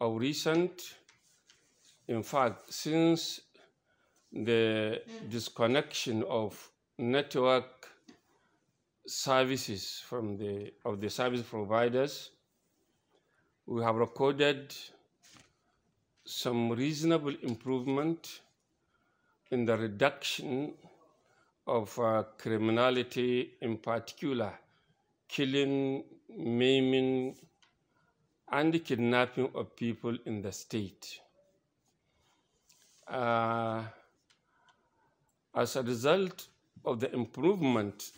of recent, in fact, since the disconnection of network services from the service providers, we have recorded some reasonable improvement in the reduction of criminality, in particular, killing, maiming, and kidnapping of people in the state. As a result of the improvement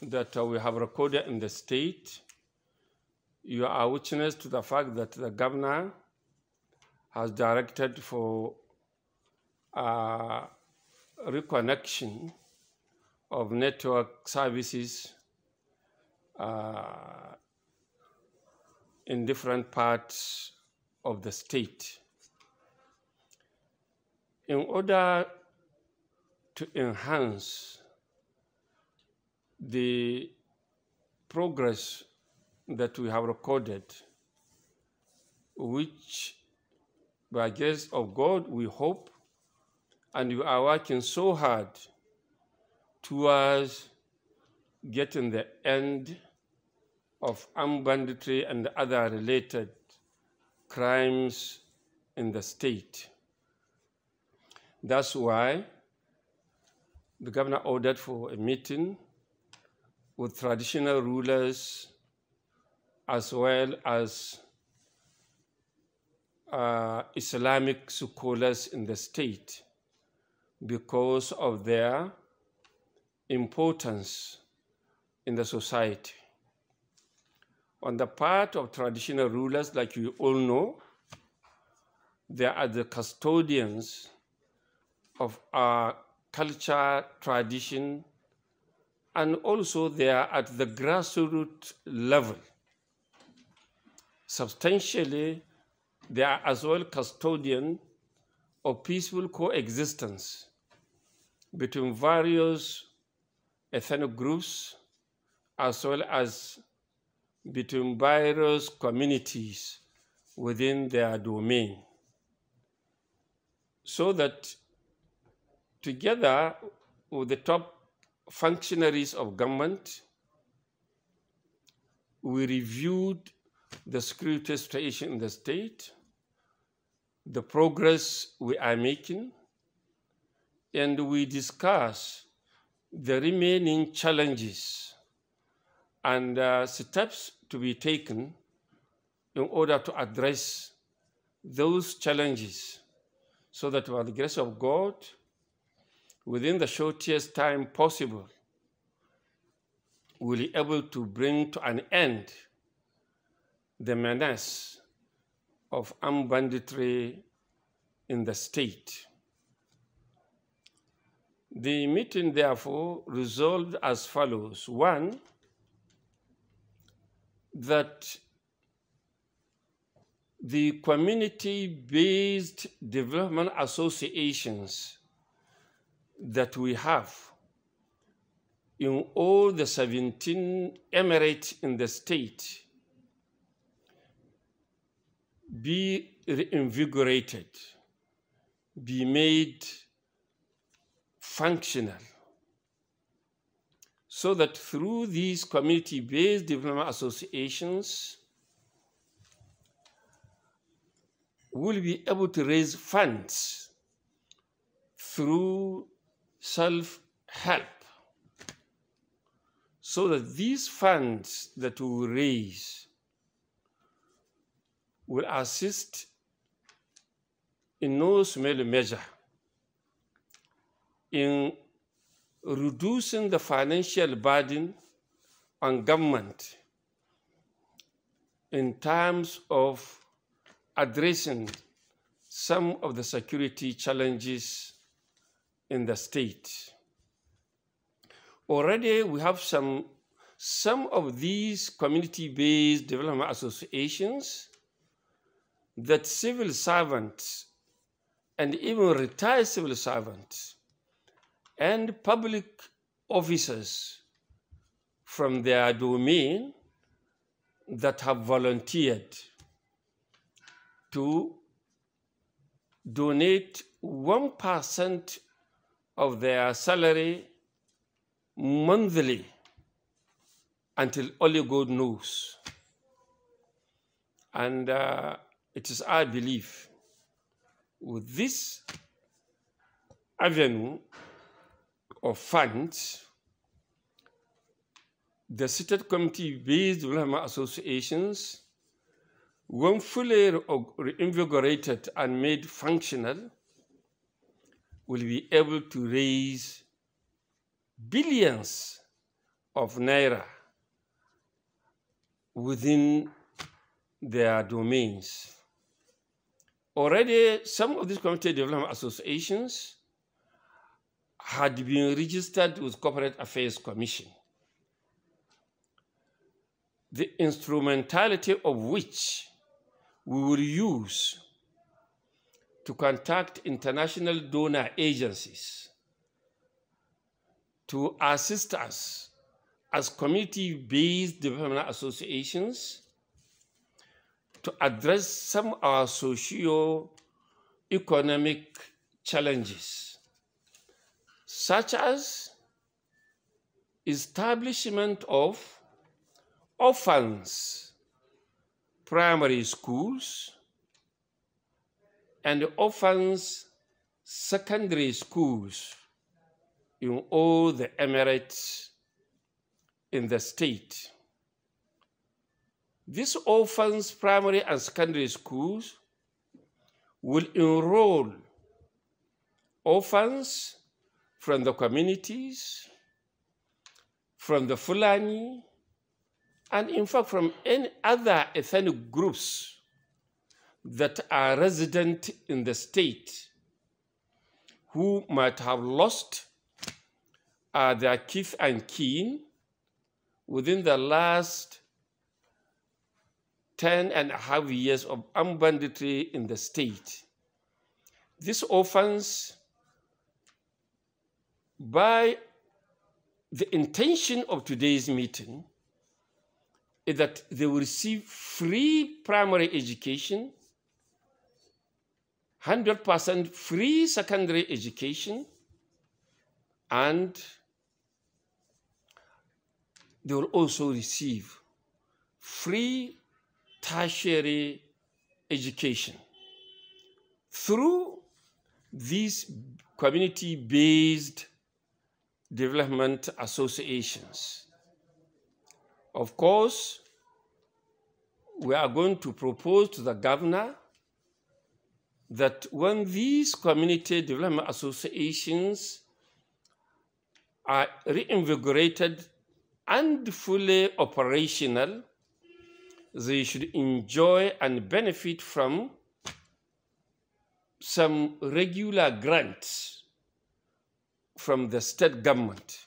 that we have recorded in the state, you are witness to the fact that the governor has directed for reconnection of network services in different parts of the state. In order to enhance the progress that we have recorded, which by grace of God we hope, and we are working so hard towards getting the end of armed banditry and other related crimes in the state. That's why the governor ordered for a meeting with traditional rulers as well as Islamic scholars in the state because of their importance in the society. On the part of traditional rulers, like you all know, they are the custodians of our culture, tradition, and also they are at the grassroots level. Substantially, they are as well custodian of peaceful coexistence between various ethnic groups as well as between various communities within their domain, so that together with the top functionaries of government, we reviewed the security situation in the state, the progress we are making, and we discuss the remaining challenges and steps to be taken in order to address those challenges, so that by the grace of God, within the shortest time possible, we'll be able to bring to an end the menace of armed banditry in the state. The meeting, therefore, resolved as follows. One, that the community-based development associations that we have in all the 17 emirates in the state be reinvigorated, be made functional, so that through these community-based development associations, we'll be able to raise funds through self-help, so that these funds that we raise will assist in no small measure in reducing the financial burden on government in terms of addressing some of the security challenges in the state. Already we have some of these community-based development associations that civil servants and even retired civil servants and public officers from their domain that have volunteered to donate 1% of their salary monthly until only God knows. And it is our belief with this avenue of funds, the seated community-based development associations, when fully reinvigorated and made functional, will be able to raise billions of naira within their domains. Already, some of these community development associations had been registered with Corporate Affairs Commission, the instrumentality of which we will use to contact international donor agencies to assist us as community-based development associations to address some of our socio-economic challenges, such as establishment of orphans primary schools and orphans secondary schools in all the emirates in the state. These orphans primary and secondary schools will enroll orphans from the communities, from the Fulani, and in fact from any other ethnic groups that are resident in the state who might have lost their kith and kin within the last 10.5 years of armed banditry in the state. These orphans, by the intention of today's meeting, is that they will receive free primary education, 100% free secondary education, and they will also receive free tertiary education through these community-based development associations. Of course, we are going to propose to the governor that when these community development associations are reinvigorated and fully operational, they should enjoy and benefit from some regular grants from the state government,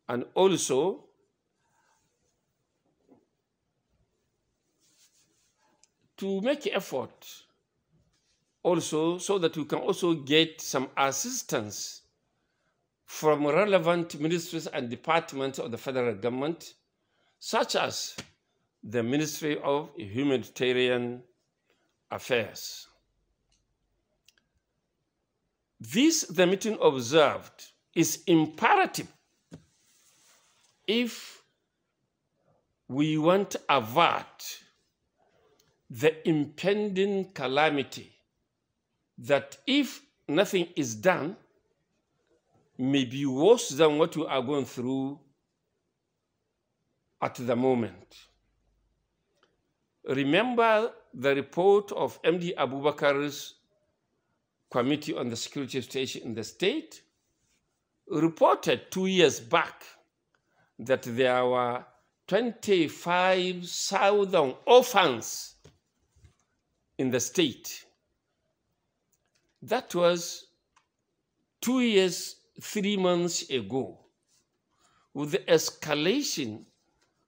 and also to make effort also so that we can also get some assistance from relevant ministries and departments of the federal government, such as the Ministry of Humanitarian Affairs. This, the meeting observed, is imperative if we want to avert the impending calamity that, if nothing is done, may be worse than what we are going through at the moment. Remember the report of MD Abubakar's Committee on the Security Situation in the state reported 2 years back that there were 25,000 orphans in the state. That was 2 years, 3 months ago. With the escalation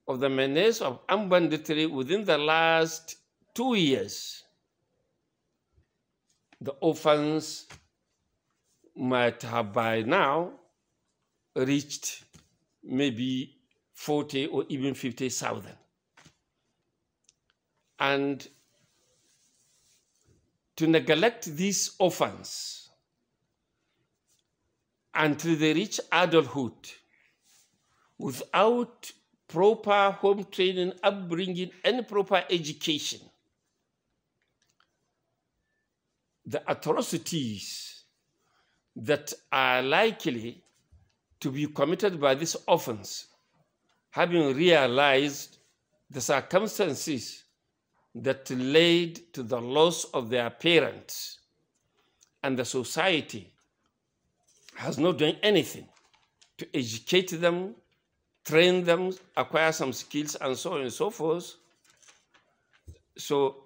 of the menace of armed banditry within the last 2 years, the orphans might have by now reached maybe 40 or even 50,000. And to neglect these orphans until they reach adulthood without proper home training, upbringing, and proper education, the atrocities that are likely to be committed by these orphans, having realized the circumstances that led to the loss of their parents, and the society has not done anything to educate them, train them, acquire some skills, and so on and so forth. So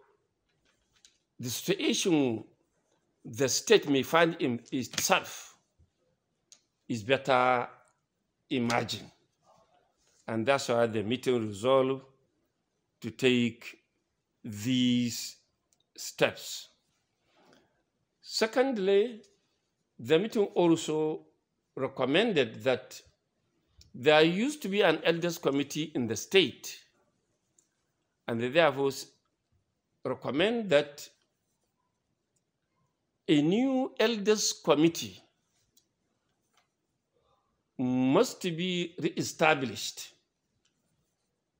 the situation the state may find in itself is better imagined. And that's why the meeting resolved to take these steps. Secondly, the meeting also recommended that there used to be an elders committee in the state, and they therefore recommend that a new elders committee must be re-established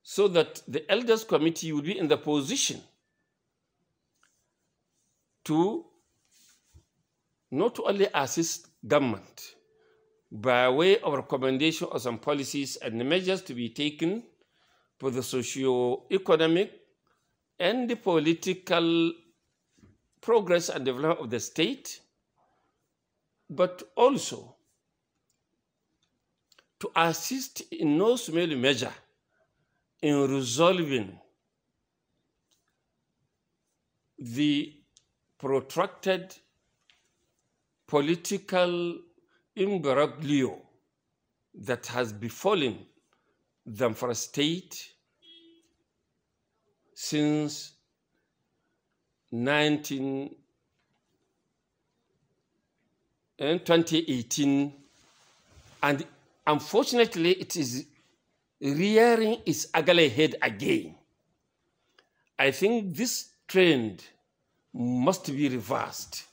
so that the elders committee will be in the position to not only assist government by way of recommendation of some policies and measures to be taken for the socio-economic and the political progress and development of the state, but also to assist in no small measure in resolving the protracted political imbroglio that has befallen Zamfara state since 2018, and unfortunately it is rearing its ugly head again. I think this trend must be reversed,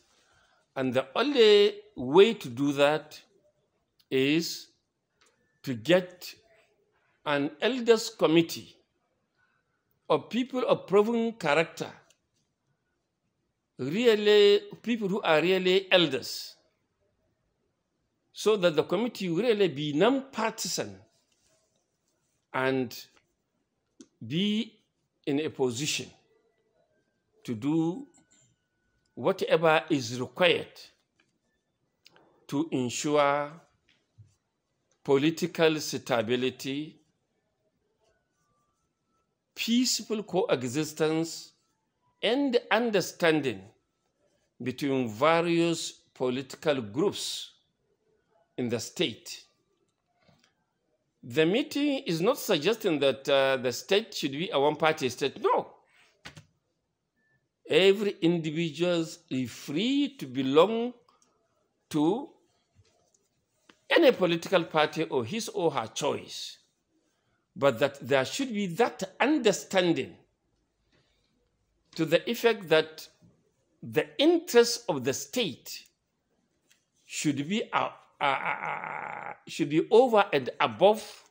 and the only way to do that is to get an elders committee of people of proven character, really people who are really elders, so that the committee will really be non-partisan and be in a position to do whatever is required to ensure political stability, peaceful coexistence, and understanding between various political groups in the state. The meeting is not suggesting that the state should be a one-party state. No. Every individual is free to belong to any political party or his or her choice, but that there should be that understanding to the effect that the interests of the state should be over and above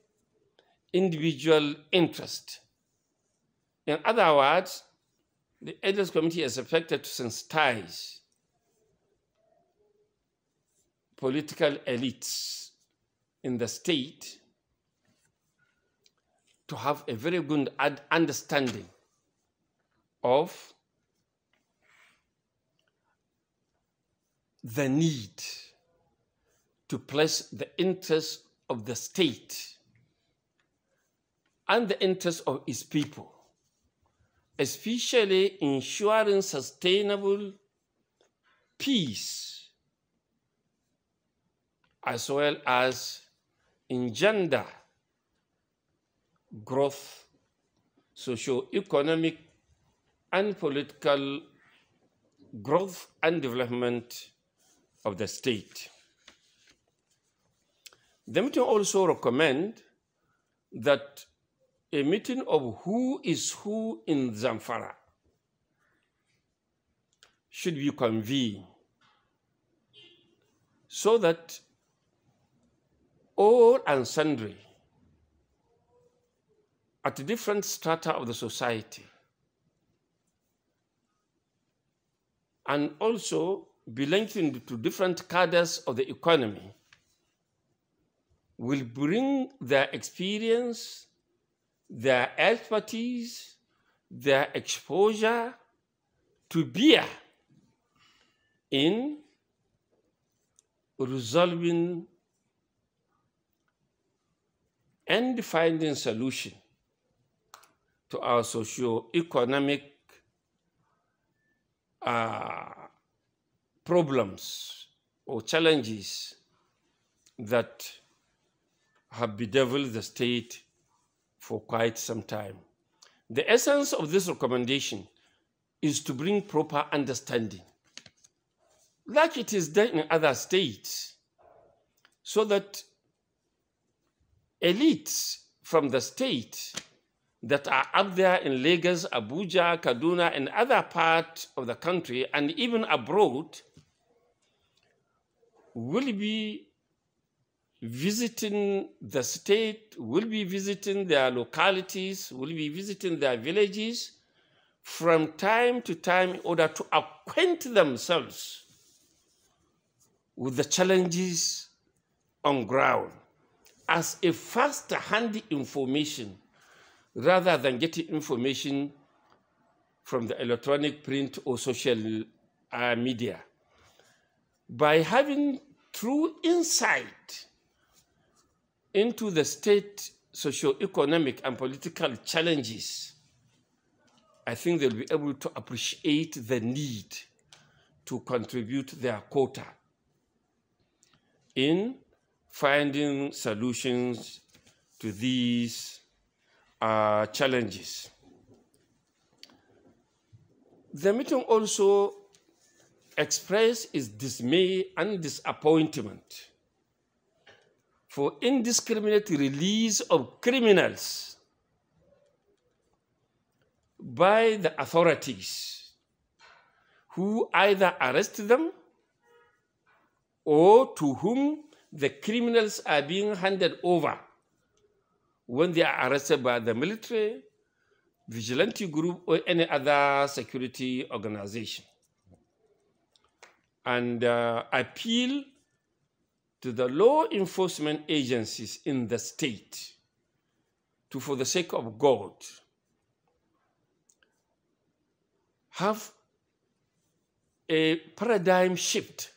individual interest. In other words, the elders committee is expected to sensitize political elites in the state to have a very good understanding of the need to place the interests of the state and the interests of its people, especially ensuring sustainable peace, as well as engender growth, socio-economic and political growth and development of the state. The meeting also recommends that a meeting of who is who in Zamfara should be convened so that all and sundry at different strata of the society and also belonging to different cadres of the economy will bring their experience, their expertise, their exposure to bear in resolving and finding solution to our socio-economic problems or challenges that have bedeviled the state for quite some time. The essence of this recommendation is to bring proper understanding, like it is done in other states, so that elites from the state that are up there in Lagos, Abuja, Kaduna, and other parts of the country, and even abroad, will be visiting the state, will be visiting their localities, will be visiting their villages from time to time in order to acquaint themselves with the challenges on ground as a first-hand information rather than getting information from the electronic, print, or social media. By having true insight into the state socio-economic and political challenges, I think they'll be able to appreciate the need to contribute their quota in finding solutions to these challenges. The meeting also expressed its dismay and disappointment for indiscriminate release of criminals by the authorities who either arrest them or to whom the criminals are being handed over when they are arrested by the military, vigilante group, or any other security organization. And appeal to the law enforcement agencies in the state to, for the sake of God, have a paradigm shift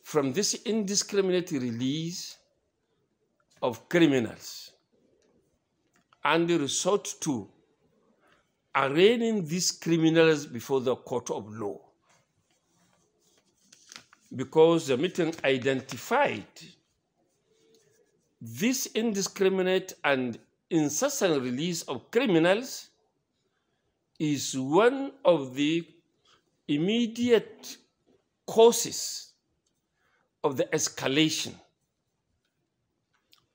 from this indiscriminate release of criminals and resort to arraigning these criminals before the court of law. Because the meeting identified this indiscriminate and incessant release of criminals is one of the immediate causes of the escalation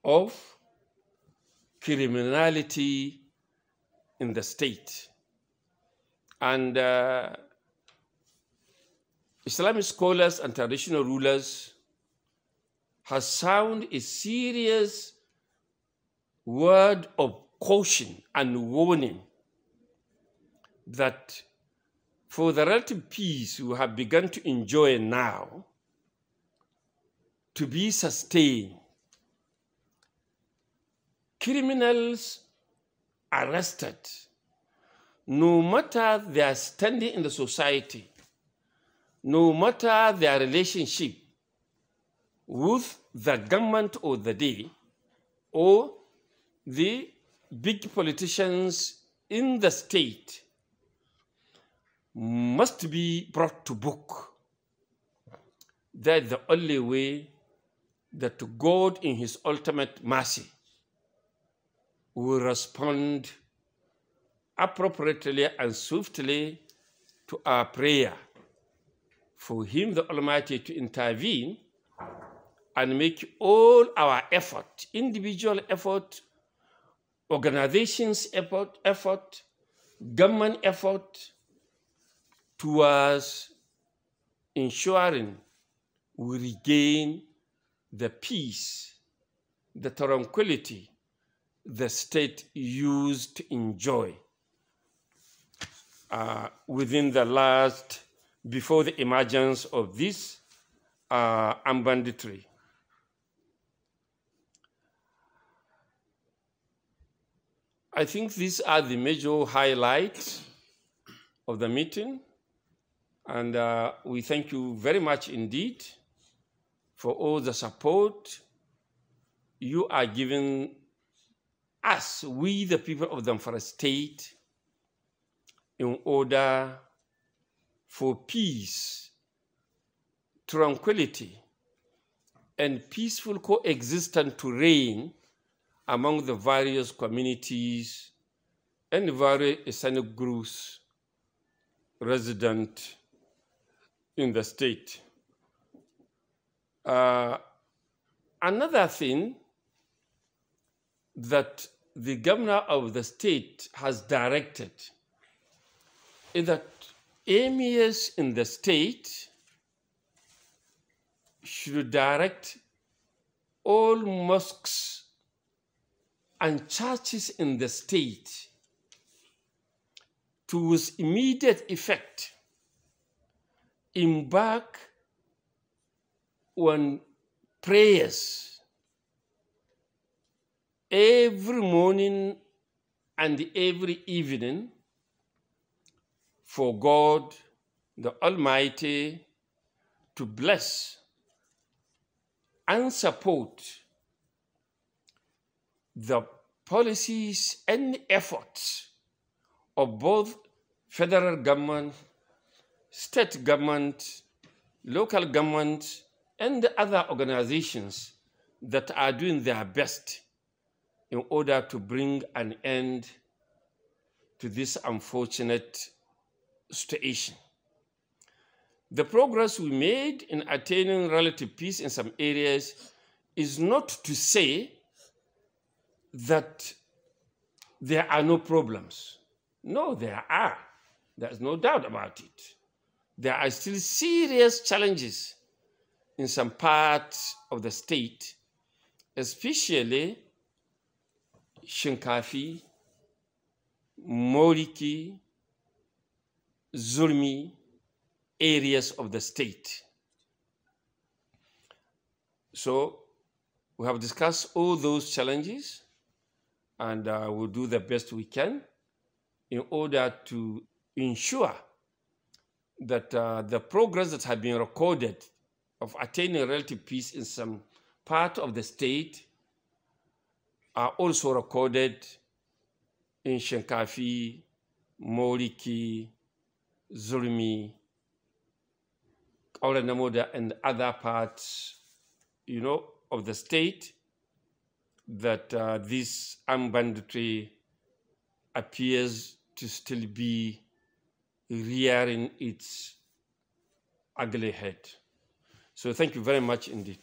of criminality in the state. And Islamic scholars and traditional rulers have sounded a serious word of caution and warning that for the relative peace we have begun to enjoy now to be sustained, criminals arrested, no matter their standing in the society, no matter their relationship with the government of the day or the big politicians in the state, must be brought to book. That's the only way that God in his ultimate mercy will respond appropriately and swiftly to our prayer for him, the Almighty, to intervene and make all our effort, individual effort, organizations effort, government effort, towards ensuring we regain the peace, the tranquility the state used to enjoy within the last, before the emergence of this banditry. I think these are the major highlights of the meeting, and we thank you very much indeed for all the support you are giving us, we the people of the Zamfara state, in order for peace, tranquility, and peaceful coexistence to reign among the various communities and various ethnic groups resident in the state. Another thing that the governor of the state has directed is that emirs in the state should direct all mosques and churches in the state to, with immediate effect, embark on prayers every morning and every evening for God, the Almighty, to bless and support the policies and efforts of both federal government, state government, local government, and the other organizations that are doing their best in order to bring an end to this unfortunate situation. The progress we made in attaining relative peace in some areas is not to say that there are no problems. No, there are. There's no doubt about it. There are still serious challenges in some parts of the state, especially Shinkafi, Moriki, Zulmi areas of the state. So we have discussed all those challenges, and we'll do the best we can in order to ensure that the progress that has been recorded of attaining relative peace in some part of the state are also recorded in Shinkafi, Moriki, Zulmi, Namoda, and other parts, of the state that this armed banditry appears to still be rearing its ugly head. So thank you very much indeed.